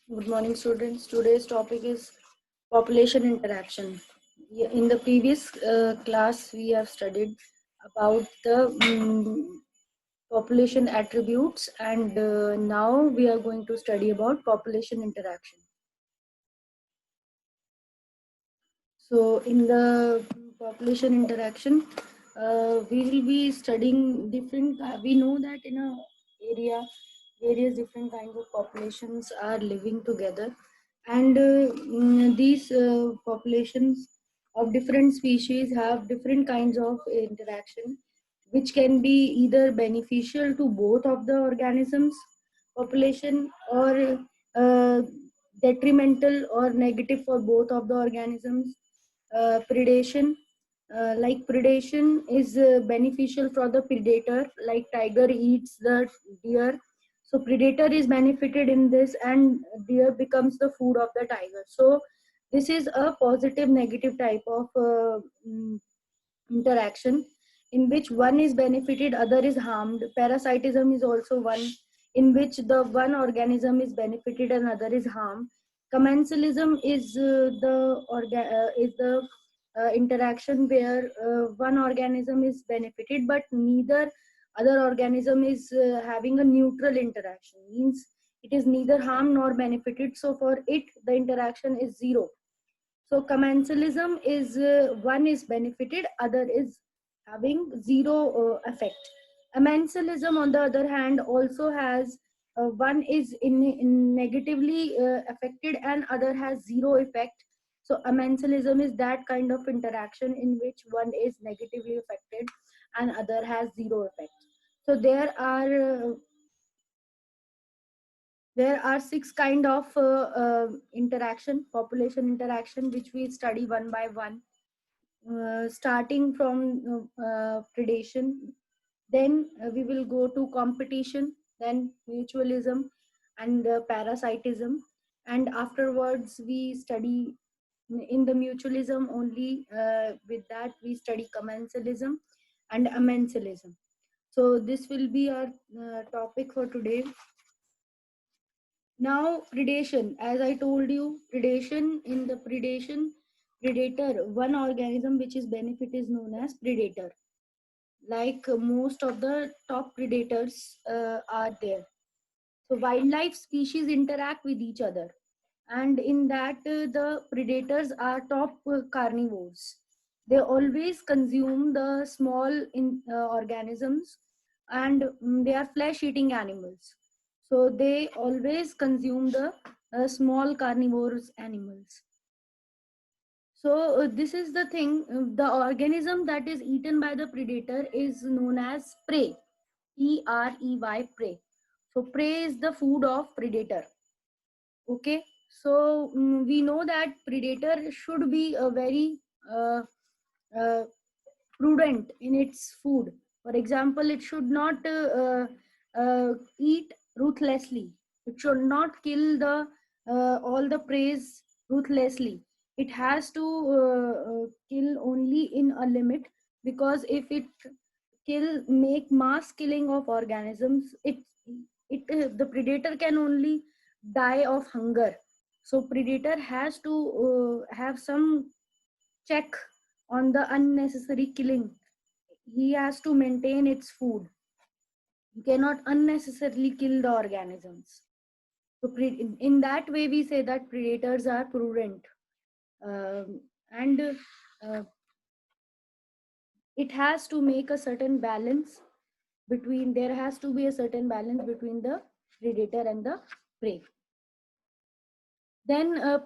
Good morning, students. Today's topic is population interaction. In the previous class, we have studied about the population attributes, and now we are going to study about population interaction. So, in the population interaction, we will be studying different. We know that in a area, various different kinds of populations are living together, and these populations of different species have different kinds of interaction, which can be either beneficial to both of the organisms population or detrimental or negative for both of the organisms. Predation, like predation is beneficial for the predator, like tiger eats the deer, so predator is benefited in this and deer becomes the food of the tiger. So this is a positive negative type of interaction in which one is benefited, other is harmed. Parasitism is also one in which the one organism is benefited and other is harmed. Commensalism is the interaction where one organism is benefited but neither other organism is having a neutral interaction, means it is neither harmed nor benefited, so for it the interaction is zero. So commensalism is one is benefited, other is having zero effect. Amensalism, on the other hand, also has one is in negatively affected and other has zero effect. So amensalism is that kind of interaction in which one is negatively affected and other has zero effect. So there are six kind of interaction, population interaction, which we study one by one, starting from predation. Then we will go to competition, then mutualism and parasitism, and afterwards we study in the mutualism only. With that we study commensalism and amensalism. So this will be our topic for today. Now, predation, as I told you, predator, one organism which is benefit is known as predator. Like most of the top predators are there. So wildlife species interact with each other, and in that the predators are top carnivores. They always consume the small organisms, and they are flesh eating animals, so they always consume the small carnivorous animals. So this is the thing, the organism that is eaten by the predator is known as prey. Prey, prey. So prey is the food of predator. Okay, so we know that predator should be a very uh, prudent in its food. For example, it should not eat ruthlessly. It should not kill the all the prey ruthlessly. It has to kill only in a limit, because if it make mass killing of organisms, the predator can only die of hunger. So predator has to have some check on the unnecessary killing. He has to maintain its food. You cannot unnecessarily kill the organisms. So in that way we say that predators are prudent. And it has to make a certain balance between, there has to be a certain balance between the predator and the prey. Then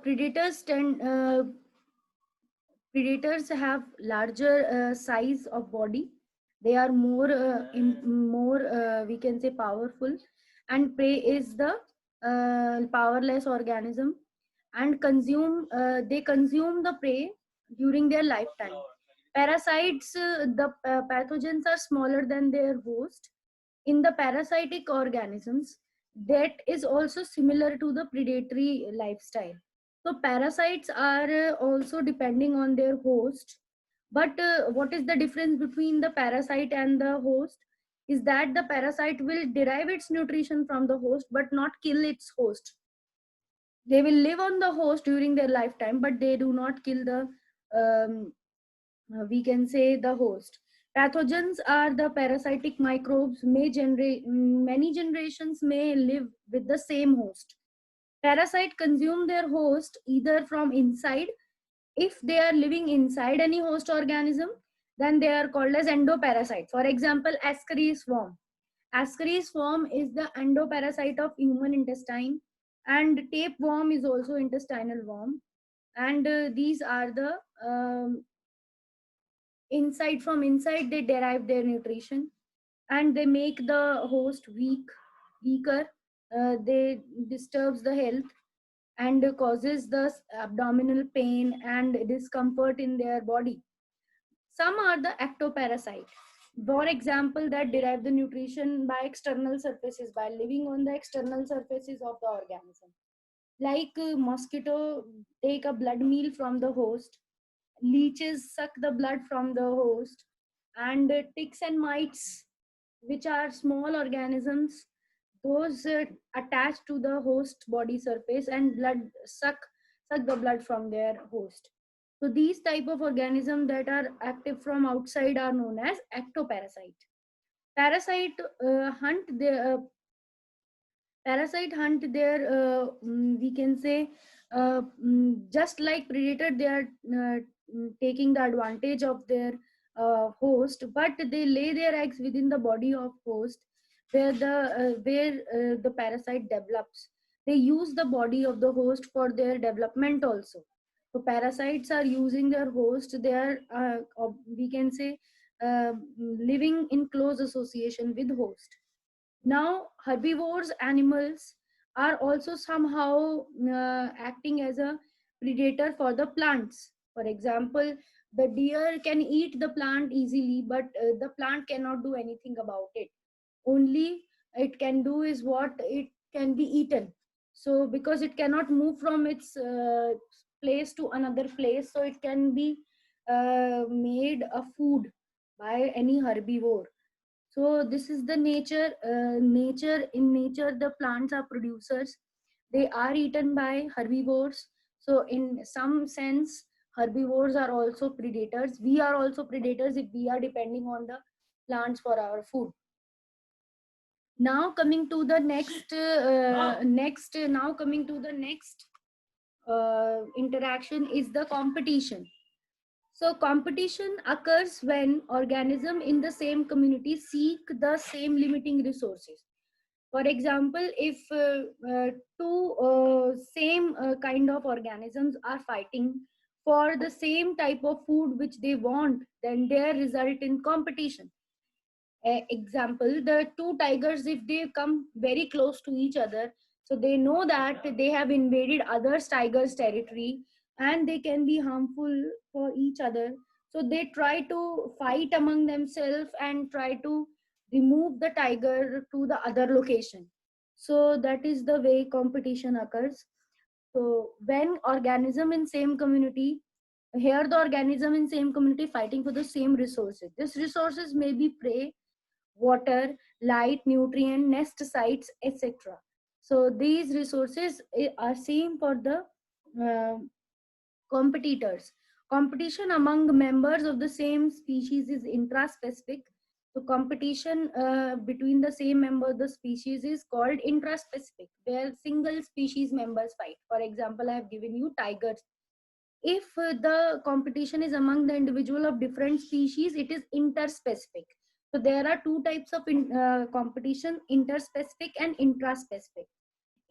predators have larger size of body. They are more we can say powerful, and prey is the powerless organism, and they consume the prey during their lifetime. Parasites, the pathogens are smaller than their host. In the parasitic organisms, that is also similar to the predatory lifestyle. So parasites are also depending on their host. But what is the difference between the parasite and the host is that the parasite will derive its nutrition from the host but not kill its host. They will live on the host during their lifetime, but they do not kill the um, we can say the host. Pathogens are the parasitic microbes may generate many generations may live with the same host. Parasite consume their host either from inside. If they are living inside any host organism, then they are called as endoparasite. For example, Ascaris worm. Ascaris worm is the endoparasite of human intestine, and tapeworm is also intestinal worm. And these are the inside, from inside they derive their nutrition, and they make the host weaker. They disturbs the health and causes the abdominal pain and discomfort in their body. Some are the ectoparasite, for example, that derive the nutrition by external surfaces, by living on the external surfaces of the organism. Like mosquito take a blood meal from the host, leeches suck the blood from the host, and ticks and mites, which are small organisms, those attach to the host body surface and blood suck the blood from their host. So these type of organisms that are active from outside are known as ectoparasite. Parasite hunt the parasite hunt their we can say just like predator, they are taking the advantage of their host, but they lay their eggs within the body of host, where the parasite develops. They use the body of the host for their development also. So parasites are using their host, they are we can say uh, living in close association with host. Now, herbivores animals are also somehow acting as a predator for the plants. For example, the deer can eat the plant easily, but the plant cannot do anything about it. Only it can do is what it can be eaten. So, because it cannot move from its place to another place, so it can be made a food by any herbivore. So this is the nature. In nature the plants are producers, they are eaten by herbivores. So in some sense herbivores are also predators, we are also predators if we are depending on the plants for our food. Now coming to the next interaction is the competition. So competition occurs when organisms in the same community seek the same limiting resources. For example, if two same kind of organisms are fighting for the same type of food which they want, then there result in competition. Example, the two tigers, if they come very close to each other, so they know that they have invaded other tigers territory and they can be harmful for each other, so they try to fight among themselves and try to remove the tiger to the other location. So that is the way competition occurs. So when organism in same community, here the organism in same community fighting for the same resources, this resources may be prey, water, light, nutrient, nest sites, etc. So these resources are same for the uh, competitors. Competition among members of the same species is intraspecific. So competition between the same member of the species is called intraspecific, where single species members fight. For example, I have given you tigers. If the competition is among the individual of different species, it is interspecific. So there are two types of competition: interspecific and intraspecific.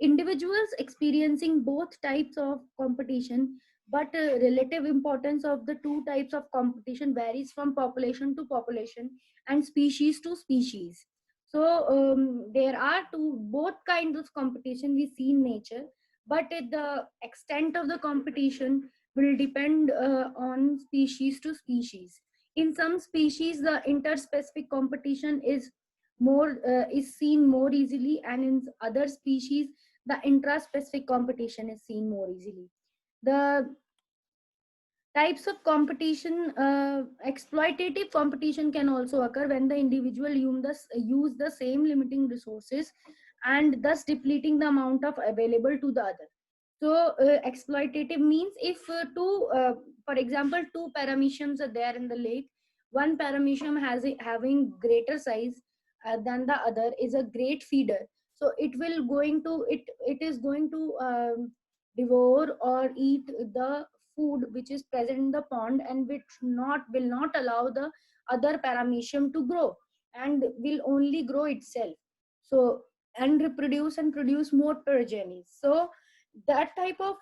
Individuals experiencing both types of competition, but relative importance of the two types of competition varies from population to population and species to species. So there are two both kinds of competition we see in nature, but the extent of the competition will depend on species to species. In some species the interspecific competition is seen more easily, and in other species the intraspecific competition is seen more easily. The types of competition, exploitative competition can also occur when the individual use the same limiting resources and thus depleting the amount of available to the other. So exploitative means if for example, two parameciums are there in the lake. One paramecium having greater size than the other is a great feeder. So it is going to devour or eat the food which is present in the pond, and which not will not allow the other paramecium to grow, and will only grow itself. So and reproduce and produce more progeny. So that type of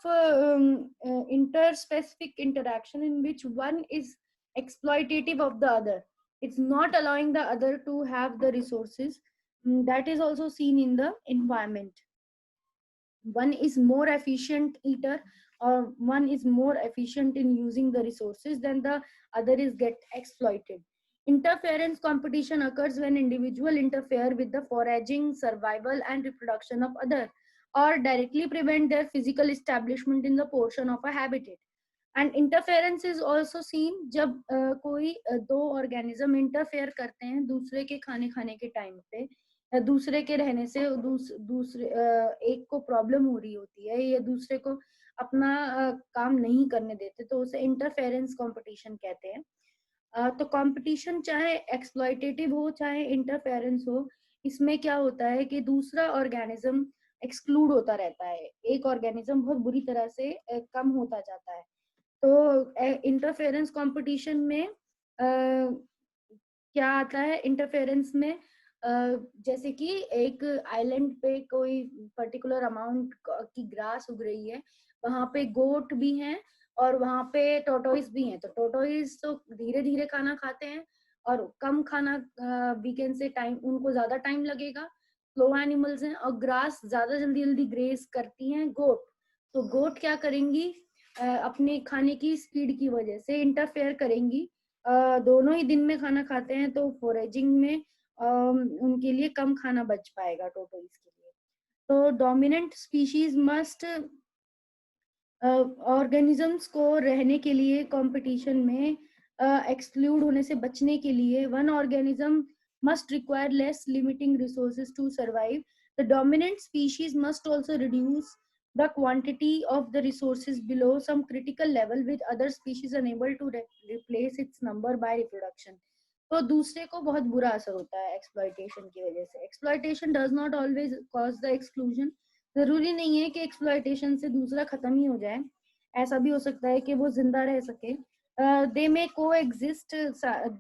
interspecific interaction in which one is exploitative of the other, it's not allowing the other to have the resources, that is also seen in the environment. One is more efficient eater, or one is more efficient in using the resources than the other is get exploited. Interference competition occurs when individual interfere with the foraging, survival and reproduction of other, or directly prevent their physical establishment in the portion of a habitat. And interference is also seen जब कोई दो organism interfere करते हैं दूसरे के खाने खाने के टाइम पे, या दूसरे के रहने से दूसरे एक को प्रॉब्लम हो रही होती है, या दूसरे को अपना काम नहीं करने देते, तो उसे इंटरफेरेंस कंपटीशन कहते हैं. तो कंपटीशन चाहे एक्सप्लॉइटेटिव हो चाहे इंटरफेरेंस हो, इसमें क्या होता है कि दूसरा ऑर्गेनिज्म एक्सक्लूड होता रहता है, एक ऑर्गेनिज्म बहुत बुरी तरह से कम होता जाता है. तो इंटरफेरेंस कंपटीशन में क्या आता है इंटरफेरेंस में, जैसे कि एक आइलैंड पे कोई पर्टिकुलर अमाउंट की ग्रास उग रही है, वहां पे गोट भी हैं और वहां पे टोटोइस भी हैं. तो टोटोइस तो धीरे धीरे खाना खाते हैं और कम खाना, वीकेंड से टाइम उनको ज्यादा टाइम लगेगा, स्लो एनिमल्स हैं, और ग्रास ज्यादा जल्दी जल्दी ग्रेस करती हैं गोट. तो गोट क्या करेंगी, अपने खाने की स्पीड की वजह से इंटरफेयर करेंगी. दोनों ही दिन में खाना खाते हैं, तो फोरेजिंग में उनके लिए कम खाना बच पाएगा टोटोइस के लिए. तो डोमिनेंट स्पीशीज मस्ट, ऑर्गेनिजम्स को रहने के लिए कंपटीशन में एक्सक्लूड होने से बचने के लिए, one organism must require less limiting resources to survive. The dominant species must also reduce the quantity of the resources below some critical level, with other species unable to replace its number by reproduction. तो दूसरे को बहुत बुरा असर होता है exploitation की वजह से. Exploitation does not always cause the exclusion. जरूरी नहीं है कि एक्सप्लॉइटेशन से दूसरा खत्म ही हो जाए, ऐसा भी हो सकता है कि वो जिंदा रह सके. दे में को एग्जिस्ट,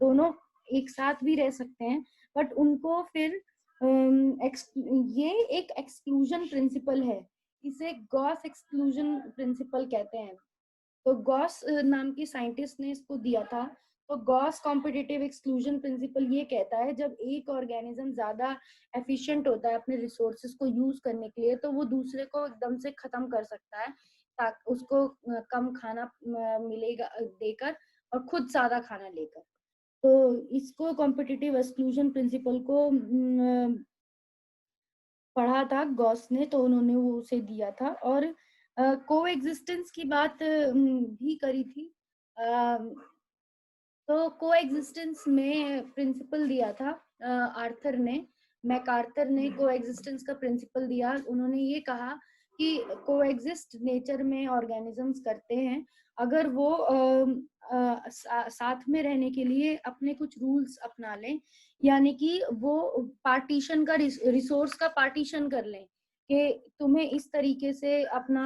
दोनों एक साथ भी रह सकते हैं, बट उनको फिर ये एक एक्सक्लूजन प्रिंसिपल है, इसे गॉस एक्सक्लूजन प्रिंसिपल कहते हैं. तो गॉस नाम की साइंटिस्ट ने इसको दिया था. तो गॉस कॉम्पिटिटिव एक्सक्लूजन प्रिंसिपल ये कहता है जब एक ऑर्गेनिज्म ज्यादा एफिशिएंट होता है अपने रिसोर्सेज को यूज करने के लिए, तो वो दूसरे को एकदम से खत्म कर सकता है ताकि उसको कम खाना मिलेगा देकर और खुद ज्यादा खाना लेकर. तो इसको कॉम्पिटिटिव एक्सक्लूजन प्रिंसिपल को पढ़ा था गॉस ने, तो उन्होंने वो उसे दिया था. और को एग्जिस्टेंस की बात भी करी थी. तो को एग्जिस्टेंस में प्रिंसिपल दिया था आर्थर ने, मैकार्थर ने को एग्जिस्टेंस का प्रिंसिपल दिया. उन्होंने ये कहा कि को एग्जिस्ट नेचर में ऑर्गेनिजम्स करते हैं अगर वो साथ में रहने के लिए अपने कुछ रूल्स अपना लें, यानी कि वो पार्टीशन का रिसोर्स का पार्टीशन कर लें कि तुम्हें इस तरीके से अपना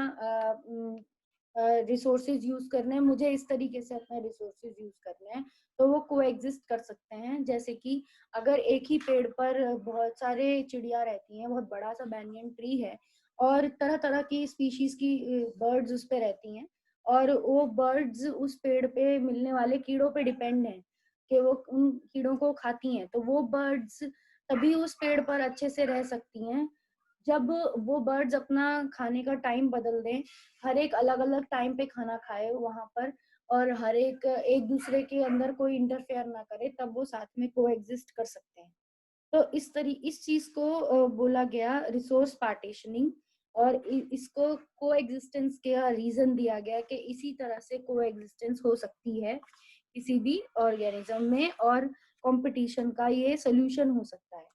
रिसोर्सेज यूज करने हैं, मुझे इस तरीके से अपना रिसोर्सेज यूज करने हैं. तो वो कोएग्जिस्ट कर सकते हैं. जैसे कि अगर एक ही पेड़ पर बहुत सारे चिड़िया रहती हैं, बहुत बड़ा सा बैनियन ट्री है और तरह तरह की स्पीशीज की बर्ड्स उस पे रहती हैं, और वो बर्ड्स उस पेड़ पे मिलने वाले कीड़ों पे डिपेंड हैं कि वो उन कीड़ों को खाती हैं, तो वो बर्ड्स तभी उस पेड़ पर अच्छे से रह सकती हैं जब वो बर्ड्स अपना खाने का टाइम बदल दें, हर एक अलग अलग टाइम पे खाना खाए वहां पर, और हर एक एक दूसरे के अंदर कोई इंटरफेयर ना करे, तब वो साथ में कोएग्जिस्ट कर सकते हैं. तो इस चीज को बोला गया रिसोर्स पार्टीशनिंग, और इसको कोएग्जिस्टेंस का रीजन दिया गया कि इसी तरह से कोएग्जिस्टेंस हो सकती है किसी भी ऑर्गेनिज्म में, और कंपटीशन का ये सोल्यूशन हो सकता है.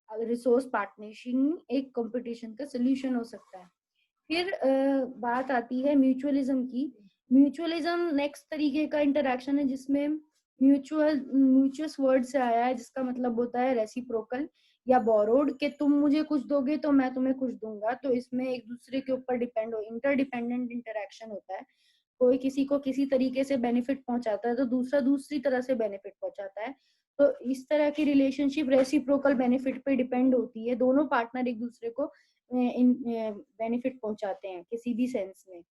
रिसोर्स पार्टनरशिप एक कंपटीशन का सोल्यूशन हो सकता है. फिर बात आती है म्यूचुअलिज्म की। म्यूचुअलिज्म नेक्स्ट तरीके का इंटरेक्शन है जिसमें म्यूचुअस वर्ड से आया है, जिसका मतलब होता है रेसिप्रोकल या बोरोड, कि तुम मुझे कुछ दोगे तो मैं तुम्हें कुछ दूंगा। तो इसमें एक दूसरे के ऊपर डिपेंड हो, इंटरडिपेंडेंट इंटरेक्शन होता है। कोई किसी को किसी तरीके से बेनिफिट पहुंचाता है तो दूसरा दूसरी तरह से बेनिफिट पहुंचाता है। तो इस तरह की रिलेशनशिप रेसिप्रोकल बेनिफिट पे डिपेंड होती है। दोनों पार्टनर एक दूसरे को बेनिफिट पहुंचाते हैं किसी भी सेंस में।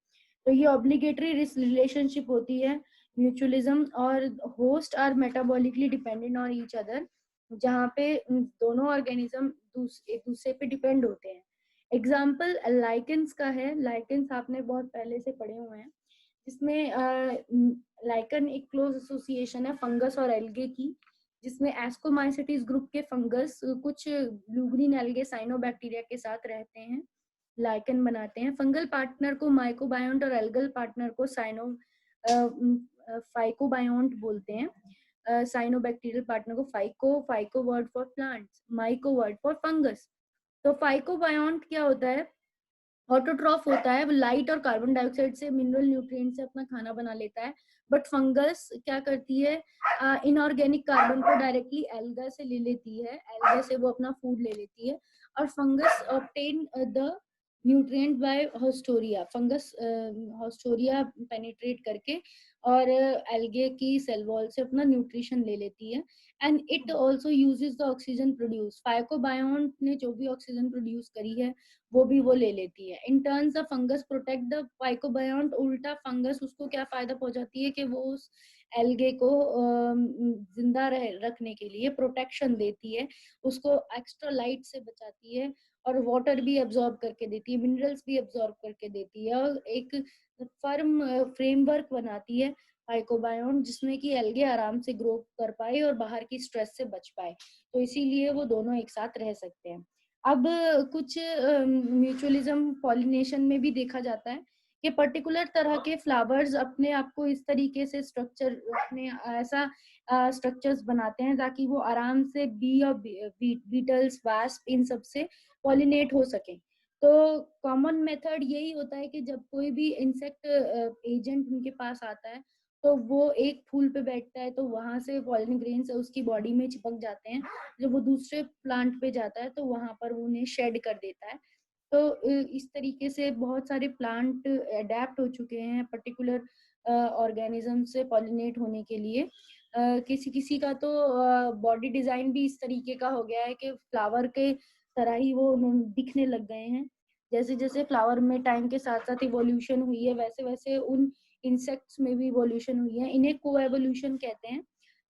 तो ये ऑब्लिगेटरी रिलेशनशिप होती है म्यूचुअलिज्म। और host are metabolically dependent on each other, जहाँ पे दोनों ऑर्गेनिज्म एक दूसरे पे डिपेंड होते हैं। एग्जाम्पल लाइकेंस का है। लाइकेंस आपने बहुत पहले से पढ़े हुए हैं, जिसमें लाइकन एक क्लोज एसोसिएशन है फंगस और एल्गे की, जिसमें एस्कोमाइसिटीज ग्रुप के फंगस कुछ ब्लू ग्रीन एल्गे साइनोबैक्टीरिया के साथ रहते हैं, लाइकन बनाते हैं। फंगल पार्टनर को माइकोबायोन्ट और एल्गल पार्टनर को फाइकोबायोन्ट बोलते हैं। साइनोबैक्टीरियल पार्टनर को phyco word for plants, myco word for fungus. तो फाइकोबायोन्ट क्या होता है? ऑटोट्रॉफ होता है, वो लाइट और कार्बन डाइऑक्साइड से, मिनरल न्यूट्रिएंट से अपना खाना बना लेता है। बट फंगस क्या करती है? इनऑर्गेनिक कार्बन को डायरेक्टली एल्गा से ले लेती है, एल्गा से वो अपना फूड ले लेती है। और fungus obtain the nutrient by haustoria, fungus haustoria penetrate करके और एल्गे की सेल वॉल से अपना न्यूट्रिशन ले लेती है। And it also uses the oxygen produce, phycobiont ने जो भी ऑक्सीजन प्रोड्यूस करी है वो भी वो ले लेती है। In turns the fungus protect the phycobiont, उल्टा फंगस उसको क्या फायदा पहुंचाती है कि वो उस एल्गे को जिंदा रखने के लिए प्रोटेक्शन देती है, उसको एक्स्ट्रा लाइट से बचाती है और वाटर भी एब्जॉर्ब करके देती है, मिनरल्स भी एब्जॉर्ब करके देती है, और एक फर्म फ्रेमवर्क बनाती है फाइकोबायोन्ट, जिसमें कि एल्गे आराम से ग्रो कर पाए और बाहर की स्ट्रेस से बच पाए। तो इसीलिए वो दोनों एक साथ रह सकते हैं। अब कुछ म्यूचुअलिज्म पॉलिनेशन में भी देखा जाता है कि पर्टिकुलर तरह के फ्लावर्स अपने आप को इस तरीके से स्ट्रक्चर, अपने ऐसा स्ट्रक्चर्स बनाते हैं ताकि वो आराम से बी और बीटल्स, वास्प, इन सब से पॉलिनेट हो सके। तो कॉमन मेथड यही होता है कि जब कोई भी इंसेक्ट एजेंट उनके पास आता है तो वो एक फूल पे बैठता है तो वहां से पॉलिन ग्रेन्स उसकी बॉडी में चिपक जाते हैं, जब वो दूसरे प्लांट पे जाता है तो वहां पर वो उन्हें शेड कर देता है। तो इस तरीके से बहुत सारे प्लांट अडेप्ट हो चुके हैं पर्टिकुलर ऑर्गेनिज्म से पॉलिनेट होने के लिए। किसी किसी का तो बॉडी डिजाइन भी इस तरीके का हो गया है कि फ्लावर के तरह ही वो दिखने लग गए हैं। जैसे जैसे फ्लावर में टाइम के साथ साथ इवोल्यूशन हुई है, वैसे वैसे उन इंसेक्ट्स में भी इवोल्यूशन हुई है। इन्हें को एवोल्यूशन कहते हैं।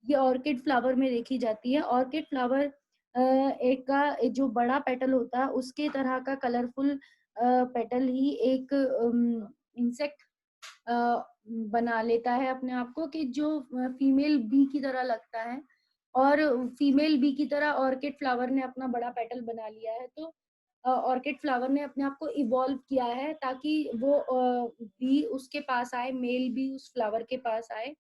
ये ऑर्किड फ्लावर में देखी जाती है। ऑर्किड फ्लावर एक का जो बड़ा पेटल होता है उसके तरह का कलरफुल पेटल ही एक इंसेक्ट बना लेता है अपने आप को, कि जो फीमेल बी की तरह लगता है। और फीमेल बी की तरह ऑर्किड फ्लावर ने अपना बड़ा पेटल बना लिया है। तो ऑर्किड फ्लावर ने अपने आप को इवॉल्व किया है ताकि वो बी उसके पास आए, मेल बी उस फ्लावर के पास आए,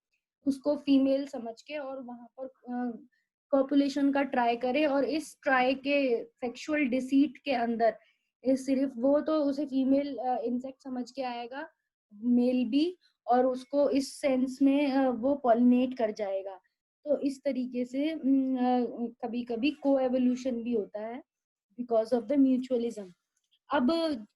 उसको फीमेल समझ के और वहां पर कॉपुलेशन का ट्राई करे। और इस ट्राई के सेक्सुअल डिसीट के अंदर सिर्फ वो तो उसे फीमेल इंसेक्ट समझ के आएगा, मेल भी, और उसको इस सेंस में वो पॉलिनेट कर जाएगा। तो इस तरीके से कभी कभी को एवोल्यूशन भी होता है बिकॉज ऑफ द म्यूचुअलिज्म। अब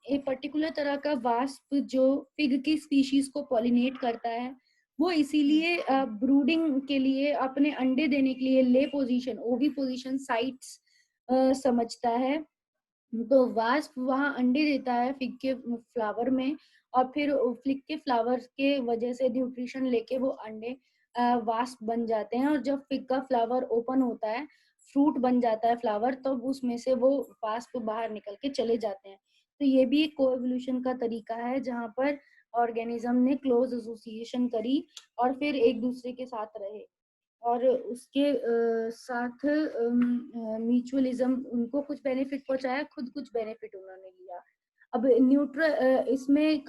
एक पर्टिकुलर तरह का वास्प जो फिग की स्पीशीज को पॉलिनेट करता है, वो इसीलिए ब्रूडिंग के लिए, अपने अंडे देने के लिए ले पोजीशन, ओवी पोजीशन साइट्स समझता है। तो वास्प वहां अंडे देता है फिग के फ्लावर में, और फिर फिग के फ्लावर के वजह से न्यूट्रिशन लेके वो अंडे वास्प बन जाते हैं। और जब फिग का फ्लावर ओपन होता है, फ्रूट बन जाता है फ्लावर, तब तो उसमें से वो वास्प बाहर निकल के चले जाते हैं। तो ये भी एक कोएवोल्यूशन का तरीका है जहां पर ऑर्गेनिज्म ने क्लोज एसोसिएशन करी और फिर एक दूसरे के साथ रहे, और उसके साथ म्यूचुअलिज्म उनको कुछ बेनिफिट पहुंचाया, खुद कुछ बेनिफिट उन्होंने लिया। अब इसमें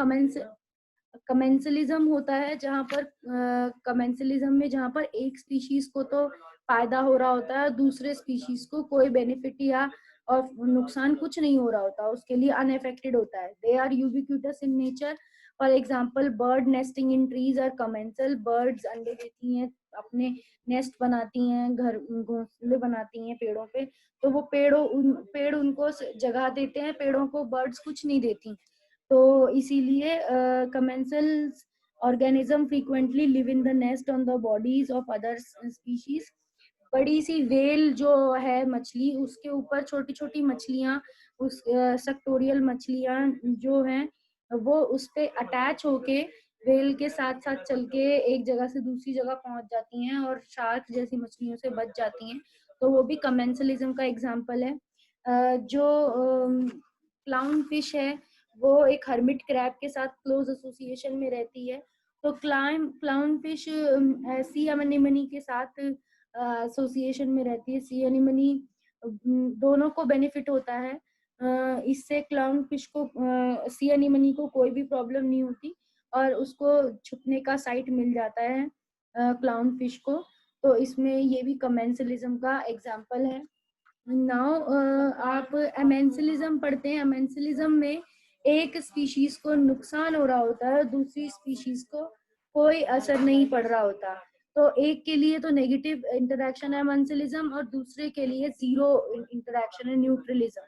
कमेंसलिज्म होता है, जहां पर कमेंसलिज्म में जहां पर एक स्पीशीज को तो फायदा हो रहा होता है, दूसरे स्पीशीज को कोई बेनिफिट या और नुकसान कुछ नहीं हो रहा होता, उसके लिए अनएफेक्टेड होता है। They are ubiquitous in nature. For example bird nesting in trees और कमेंसल, बर्ड्स अंडे देती हैं, अपने नेस्ट बनाती हैं, घर घोंसले बनाती हैं पेड़ों पे, तो वो पेड़ उनको जगह देते हैं, पेड़ों को बर्ड्स कुछ नहीं देती। तो इसीलिए कमेंसल्स organism frequently live in the nest on the bodies of other species। बड़ी सी वेल जो है मछली, उसके ऊपर छोटी छोटी मछलियां, उस सेक्टोरियल मछलियां जो हैं वो उस पे अटैच होके वेल के साथ साथ चल के एक जगह से दूसरी जगह पहुंच जाती हैं और शार्क जैसी मछलियों से बच जाती हैं। तो वो भी कमेंसलिज्म का एग्जाम्पल है। जो क्लाउन फिश है वो एक हर्मिट क्रैब के साथ क्लोज एसोसिएशन में रहती है। तो क्लाउन फिश सी एनेमनी के साथ एसोसिएशन में रहती है। सी एनेमनी दोनों को बेनिफिट होता है। इससे क्लाउन फिश को सी एनेमनी को कोई भी प्रॉब्लम नहीं होती और उसको छुपने का साइट मिल जाता है क्लाउन फिश को। तो इसमें ये भी कमेंसलिज्म का एग्जाम्पल है। नाउ आप एमेंसलिज्म पढ़ते हैं। एमेंसलिज्म में एक स्पीशीज को नुकसान हो रहा होता है, दूसरी स्पीशीज को कोई असर नहीं पड़ रहा होता। तो एक के लिए तो नेगेटिव इंटरेक्शन है एमेंसलिज्म, और दूसरे के लिए जीरो इंटरेक्शन है neutralism.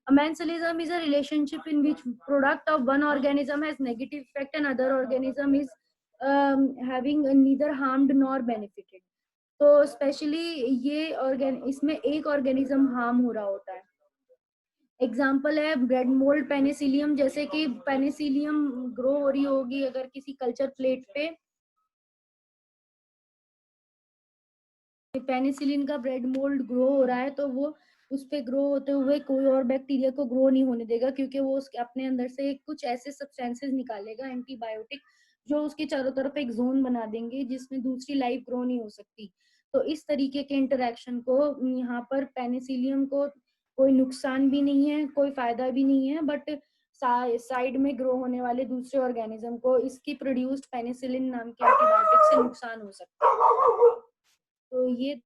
Amensalism is a relationship in which product of one organism has negative effect and other organism is having neither harmed nor benefited। तो स्पेशली ये इसमें एक ऑर्गेनिज्म हार्म हो रहा होता है। एग्जाम्पल है ब्रेड मोल्ड पेनिसिलियम, जैसे कि पेनिसिलियम ग्रो हो रही होगी अगर किसी कल्चर प्लेट पे, पेनिसिलिन का ब्रेड मोल्ड ग्रो हो रहा है तो वो उस पे ग्रो होते हुए कोई और बैक्टीरिया को ग्रो नहीं होने देगा, क्योंकि वो उसके अपने अंदर से कुछ ऐसे सब्सटेंसेस निकालेगा एंटीबायोटिक, जो उसके चारों तरफ एक जोन बना देंगे जिसमें दूसरी लाइफ ग्रो नहीं हो सकती। तो इस तरीके के इंटरेक्शन को यहाँ पर पेनिसिलियम को कोई नुकसान भी नहीं है, कोई फायदा भी नहीं है, बट साइड में ग्रो होने वाले दूसरे ऑर्गेनिज्म को इसकी प्रोड्यूस्ड पेनिसिलिन नाम के एंटीबायोटिक से नुकसान हो सकता है। तो ये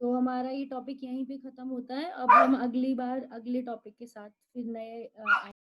तो हमारा ये टॉपिक यहीं पे खत्म होता है। अब हम अगली बार अगले टॉपिक के साथ फिर नए